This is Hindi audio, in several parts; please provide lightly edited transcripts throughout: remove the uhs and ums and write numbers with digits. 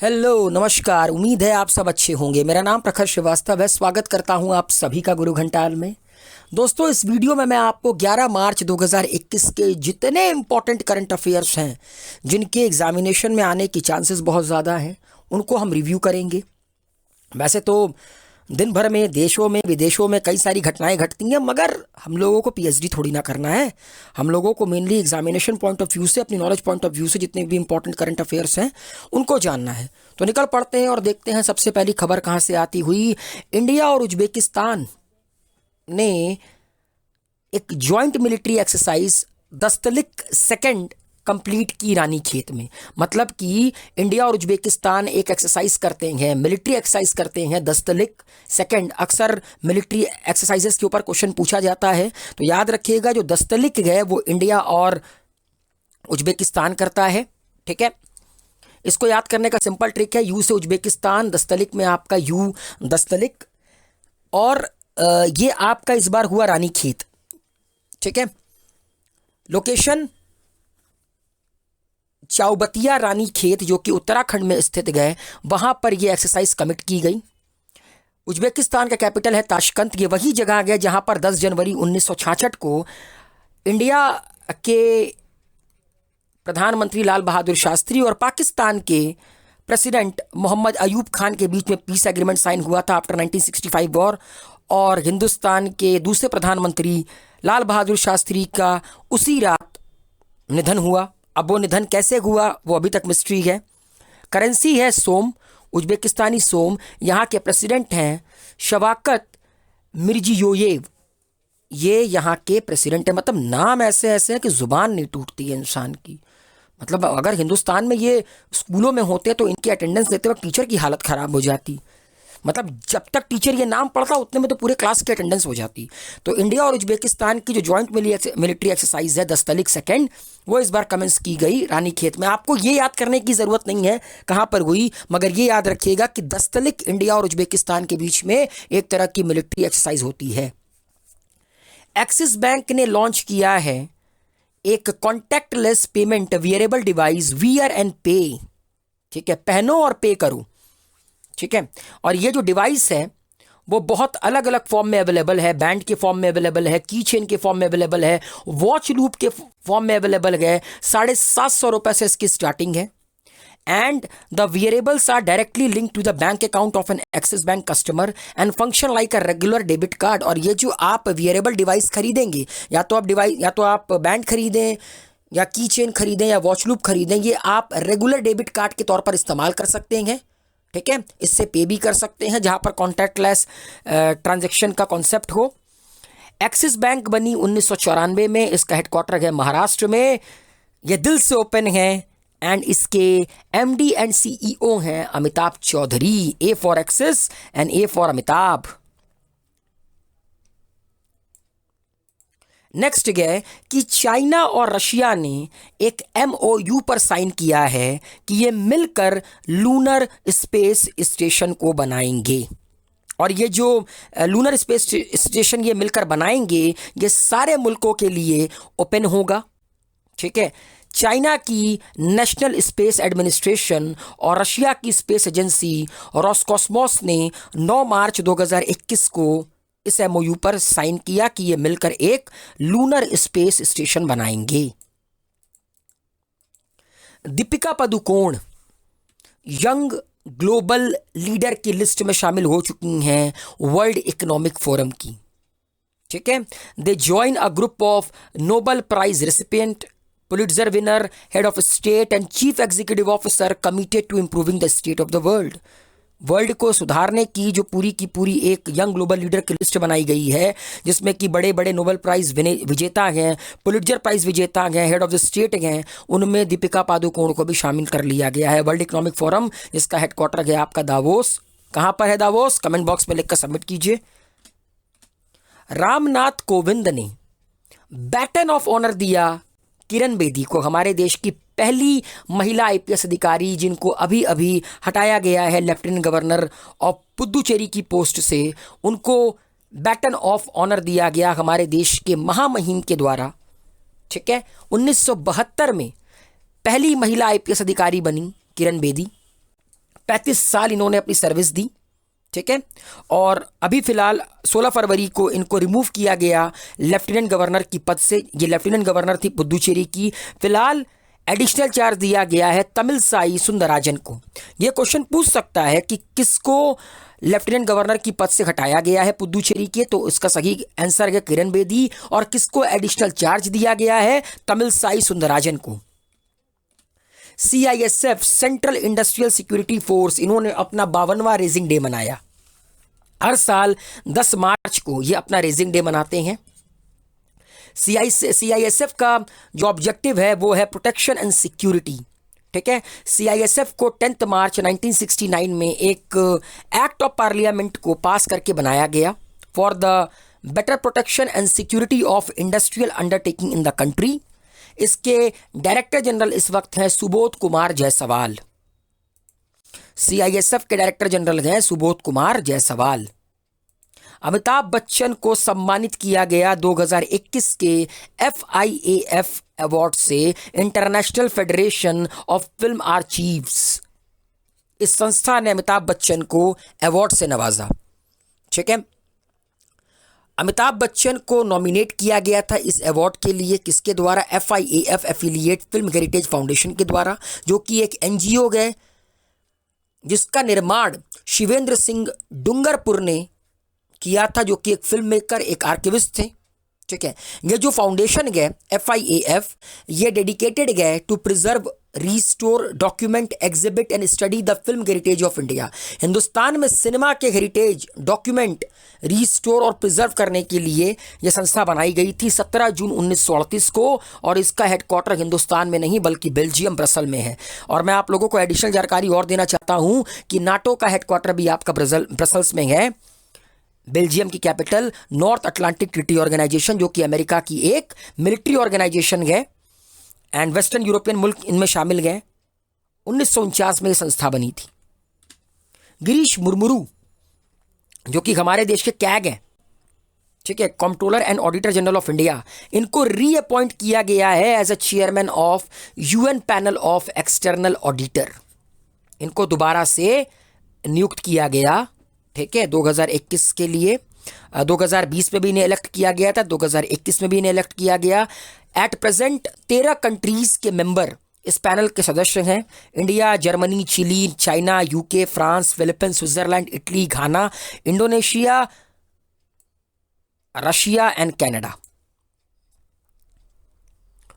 हेलो नमस्कार। उम्मीद है आप सब अच्छे होंगे। मेरा नाम प्रखर श्रीवास्तव है। स्वागत करता हूं आप सभी का गुरु घंटाल में। दोस्तों, इस वीडियो में मैं आपको 11 मार्च 2021 के जितने इम्पोर्टेंट करंट अफेयर्स हैं जिनके एग्जामिनेशन में आने की चांसेस बहुत ज़्यादा हैं उनको हम रिव्यू करेंगे। वैसे तो दिन भर में देशों में विदेशों में कई सारी घटनाएं घटती हैं, मगर हम लोगों को पीएचडी थोड़ी ना करना है। हम लोगों को mainly examination point of view से, अपनी नॉलेज पॉइंट ऑफ व्यू से जितने भी इंपॉर्टेंट करंट अफेयर्स हैं उनको जानना है। तो निकल पड़ते हैं और देखते हैं सबसे पहली खबर कहाँ से आती हुई। इंडिया और उज्बेकिस्तान ने एक joint military exercise Dustlik second complete की रानीखेत में। मतलब कि इंडिया और उज्बेकिस्तान एक एक्सरसाइज करते हैं, मिलिट्री एक्सरसाइज करते हैं दस्तलिक सेकंड। अक्सर मिलिट्री एक्सरसाइजेस के ऊपर क्वेश्चन पूछा जाता है, तो याद रखिएगा जो दस्तलिक है वो इंडिया और उज्बेकिस्तान करता है। ठीक है, इसको याद करने का सिंपल ट्रिक है, यू से उज्बेकिस्तान, दस्तलिक में आपका यू दस्तलिक। और ये आपका इस बार हुआ रानीखेत। ठीक है, लोकेशन चाउबतिया रानीखेत जो कि उत्तराखंड में स्थित गए, वहां पर यह एक्सरसाइज कमिट की गई। उज्बेकिस्तान का कैपिटल है ताशकंद। ये वही जगह है जहां पर 10 जनवरी 1966 को इंडिया के प्रधानमंत्री लाल बहादुर शास्त्री और पाकिस्तान के प्रेसिडेंट मोहम्मद अयूब खान के बीच में पीस एग्रीमेंट साइन हुआ था आफ्टर 1965 वॉर। और हिंदुस्तान के दूसरे प्रधानमंत्री लाल बहादुर शास्त्री का उसी रात निधन हुआ। अब वो निधन कैसे हुआ वो अभी तक मिस्ट्री है। करेंसी है सोम, उज्बेकिस्तानी सोम। यहाँ के प्रेसिडेंट हैं शवाकत मिर्जियोयेव। ये यहाँ के प्रेसिडेंट है। मतलब नाम ऐसे ऐसे हैं कि ज़ुबान नहीं टूटती है इंसान की। मतलब अगर हिंदुस्तान में ये स्कूलों में होते तो इनकी अटेंडेंस लेते वक्त टीचर की हालत ख़राब हो जाती। मतलब जब तक टीचर ये नाम पढ़ता उतने में तो पूरे क्लास की अटेंडेंस हो जाती। तो इंडिया और उज्बेकिस्तान की जो जॉइंट मिलिट्री एक्सरसाइज है दस्तलिक सेकंड, वो इस बार कमेंस की गई रानीखेत में। आपको ये याद करने की ज़रूरत नहीं है कहाँ पर हुई, मगर ये याद रखिएगा कि दस्तलिक इंडिया और उज्बेकिस्तान के बीच में एक तरह की मिलिट्री एक्सरसाइज होती है। एक्सिस बैंक ने लॉन्च किया है एक contactless payment wearable device wear and पे। ठीक है, पहनो और पे करो। ठीक है, और ये जो डिवाइस है वो बहुत अलग अलग फॉर्म में अवेलेबल है। बैंड के फॉर्म में अवेलेबल है, की चेन के फॉर्म में अवेलेबल है, वॉच लूप के फॉर्म में अवेलेबल है। 750 रुपये से इसकी स्टार्टिंग है। And the wearables are directly link to the bank account of an Axis bank customer and function like a regular debit card. और ये जो आप वियरेबल डिवाइस खरीदेंगे, या तो आप बैंड खरीदें या की चेन खरीदें या वॉच लूप खरीदें, ये आप रेगुलर डेबिट कार्ड के तौर पर इस्तेमाल कर सकते हैं। ठीक है, इससे पे भी कर सकते हैं जहां पर कॉन्टैक्टलेस ट्रांजैक्शन का कॉन्सेप्ट हो। एक्सिस बैंक बनी 1994 में। इसका हेडक्वार्टर है महाराष्ट्र में। यह दिल से ओपन है एंड इसके एमडी एंड सीईओ हैं Amitabh Chaudhary. A for Axis and A for Amitabh. Next है कि चाइना और रशिया ने एक एमओयू पर साइन किया है कि ये मिलकर लूनर स्पेस स्टेशन को बनाएंगे। और ये जो लूनर स्पेस स्टेशन ये मिलकर बनाएंगे ये सारे मुल्कों के लिए ओपन होगा। ठीक है, चाइना की नेशनल स्पेस एडमिनिस्ट्रेशन और रशिया की स्पेस एजेंसी रॉसकॉस्मोस ने 9 मार्च 2021 को इस एमओयू पर साइन किया कि ये मिलकर एक लूनर स्पेस स्टेशन बनाएंगे। Deepika Padukone young global leader की लिस्ट में शामिल हो चुकी हैं वर्ल्ड इकोनॉमिक फोरम की। ठीक है, they join a group of Nobel prize recipient, Pulitzer winner, head of state and chief executive officer committed to improving the state of the world. World को सुधारने की जो पूरी की पूरी एक यंग ग्लोबल लीडर की लिस्ट बनाई गई है, जिसमें कि बड़े बड़े नोबेल प्राइज विजेता हैं, पुलिट्जर प्राइज विजेता हैं, हेड ऑफ द स्टेट हैं, उनमें दीपिका पादुकोण को भी शामिल कर लिया गया है। वर्ल्ड इकोनॉमिक फोरम, जिसका हेडक्वार्टर है आपका दावोस। कहाँ पर है दावोस? कमेंट बॉक्स में लिखकर सबमिट कीजिए। रामनाथ कोविंद ने बैटन ऑफ ऑनर दिया किरण बेदी को, हमारे देश की पहली महिला आईपीएस अधिकारी जिनको अभी अभी हटाया गया है लेफ्टिनेंट गवर्नर ऑफ पुदुचेरी की पोस्ट से। उनको बैटन ऑफ ऑनर दिया गया हमारे देश के महामहिम के द्वारा। ठीक है, 1972 में पहली महिला आईपीएस अधिकारी बनी किरण बेदी। 35 साल इन्होंने अपनी सर्विस दी, ठीक है। और अभी फिलहाल 16 फरवरी को इनको रिमूव किया गया लेफ्टिनेंट गवर्नर की पद से। ये लेफ्टिनेंट गवर्नर थी पुदुचेरी की। फिलहाल एडिशनल चार्ज दिया गया है तमिलसाई सुंदरराजन को। ये क्वेश्चन पूछ सकता है कि किसको लेफ्टिनेंट गवर्नर की पद से हटाया गया है पुदुचेरी के, तो इसका सही आंसर है किरण बेदी। और किसको एडिशनल चार्ज दिया गया है? तमिलसाई सुंदरराजन को। CISF central industrial security force, इन्होंने अपना 52वां रेजिंग डे मनाया। हर साल 10 मार्च को ये अपना रेजिंग डे मनाते हैं। CISF का जो ऑब्जेक्टिव है वो है प्रोटेक्शन एंड सिक्योरिटी, ठीक है। CISF को 10 मार्च 1969 में एक एक्ट ऑफ पार्लियामेंट को पास करके बनाया गया for the better protection and security of industrial undertaking in the country. इसके डायरेक्टर जनरल इस वक्त हैं सुबोध कुमार जायसवाल। CISF के डायरेक्टर जनरल हैं सुबोध कुमार जायसवाल। अमिताभ बच्चन को सम्मानित किया गया 2021 के FIAF अवार्ड से, international federation of film archives. इस संस्था ने अमिताभ बच्चन को अवार्ड से नवाजा, ठीक है। अमिताभ बच्चन को नॉमिनेट किया गया था इस अवार्ड के लिए किसके द्वारा? FIAF affiliate film heritage foundation के द्वारा, जो कि एक NGO है जिसका निर्माण शिवेंद्र सिंह डूंगरपुर ने किया था, जो कि एक फिल्म मेकर, एक आर्किविस्ट थे, ठीक है। ये जो फाउंडेशन है FIAF, ये डेडिकेटेड है to preserve, restore, document, exhibit and study the film heritage of India. Hindustan में सिनेमा के हेरिटेज डॉक्यूमेंट, रिस्टोर और प्रिजर्व करने के लिए यह संस्था बनाई गई थी 17 जून 1938 को। और इसका हेडक्वार्टर हिंदुस्तान में नहीं बल्कि बेल्जियम ब्रसल में है। और मैं आप लोगों को एडिशनल जानकारी और देना चाहता हूं कि नाटो का हेडक्वार्टर भी आपका ब्रसल्स में है। बेल्जियम की capital North Atlantic Treaty Organization, जो कि अमेरिका की एक मिलिट्री ऑर्गेनाइजेशन है, एंड वेस्टर्न यूरोपियन मुल्क इनमें शामिल गए। 1949 में यह संस्था बनी थी। गिरीश मुर्मुरू, जो कि हमारे देश के कैग हैं, ठीक है, controller and auditor general of India, इनको रीअपॉइंट किया गया है as a chairman of UN panel of external auditor. इनको दोबारा से नियुक्त किया गया, ठीक है, 2021 के लिए। 2020 में भी इन्हें इलेक्ट किया गया था, 2021 में भी इन्हें इलेक्ट किया गया। एट प्रेजेंट 13 कंट्रीज के मेंबर इस पैनल के सदस्य हैं। India, Germany, Chile, China, UK, France, Philippines, Switzerland, Italy, Ghana, Indonesia, Russia and Canada.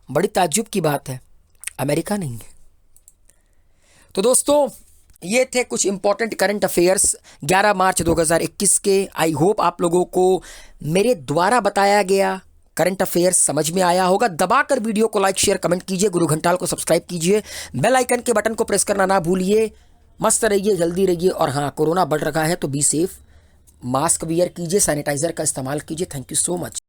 बड़ी ताज्जुब की बात है, अमेरिका नहीं है। तो दोस्तों, ये थे कुछ इंपॉर्टेंट करंट अफेयर्स 11 मार्च 2021 के। आई होप आप लोगों को मेरे द्वारा बताया गया करंट अफेयर्स समझ में आया होगा। दबाकर वीडियो को लाइक, शेयर, कमेंट कीजिए। गुरु घंटाल को सब्सक्राइब कीजिए। बेल आइकन के बटन को प्रेस करना ना भूलिए। मस्त रहिए, जल्दी रहिए। और हाँ, कोरोना बढ़ रहा है तो बी सेफ, मास्क वियर कीजिए, सैनिटाइजर का इस्तेमाल कीजिए। Thank you so much.